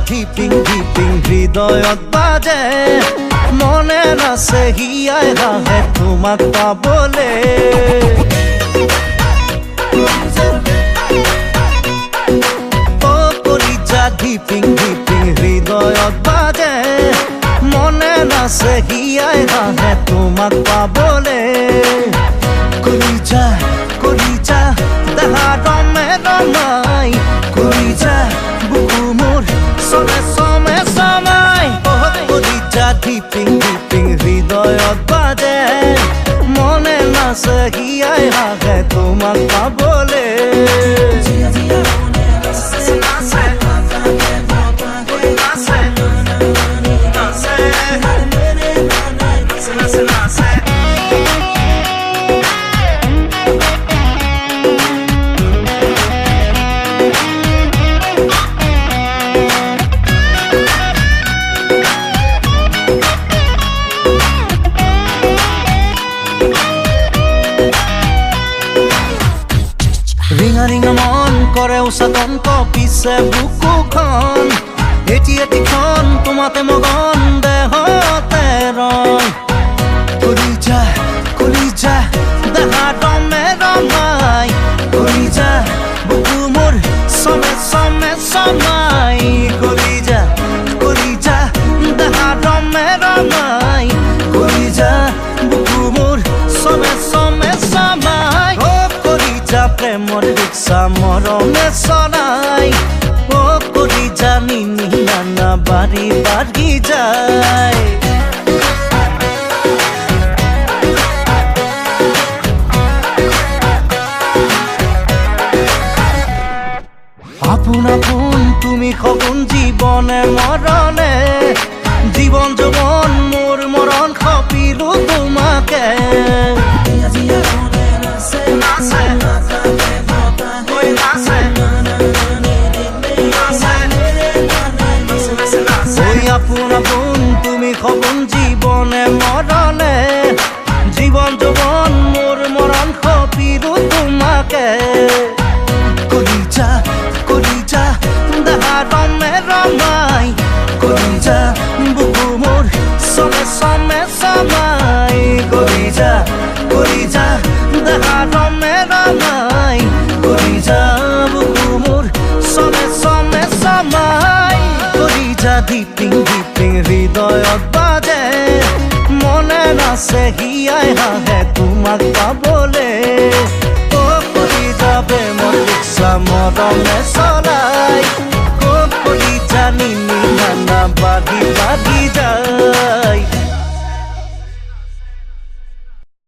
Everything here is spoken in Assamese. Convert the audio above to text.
ধিপিং ধিপিং হৃদয়ত বাজে মনে নাচে হিয়াই হাঁহে তোমাক পাবলে কলিজা ধিপিং ধিপিং হৃদয়ত বাজে মনে নাচে হিয়াই হাঁহে তোমাক পাবলে কলিজা কলিজা দেহা দমে দমাই কলিজা বুকু মোৰ সবে সমে সময় কলিজা ধিপিং ধিপিং হৃদয়ত বাজে মনে নাচে হিয়াই হাঁহে তোমাক পাবলে ৰিঙা ৰিঙা মন কৰে উচাতন্ত পিছে বুকুখন এটি এটিখন তোমাতে মগন দেহতে ৰং কলিজা কলিজা দেহা দমে দমাই কলিজা বুকু মোৰ সবে সমে সমাই কলিজা কলিজা দেহা দমে দমাই কলিজা বুকু মোৰ সবে সমে সমাই প্রেমর রিক্সা মরমে চলাই ও কলিজা নিনি নানা বাড়ি বাড়ি যায় আপন আপন তুমি সগুন জীবনে মরণে জীবন যৌবন মোর মরণ খপিলো তোমাকে আপন আপন তুমি সগুন জীবনে মরণে জীবন যৌবন মোর মরণ খপিলো তোমাকে কলিজা কলিজা দেহা দমে দমাই কলিজা বুকু মোৰ সবে সমে সমাই কলিজা কলিজা দেহা দমে দমাই কলিজা বুকু মোৰ সবে সমে সমাই কলিজা ধিপিং ধিপিং হৃদয়ত বাজে মনে নাচে হিয়াই হাঁহে তোমাক পাবলে ও কলিজা প্ৰেমৰ ৰিক্সা মৰমে চলাই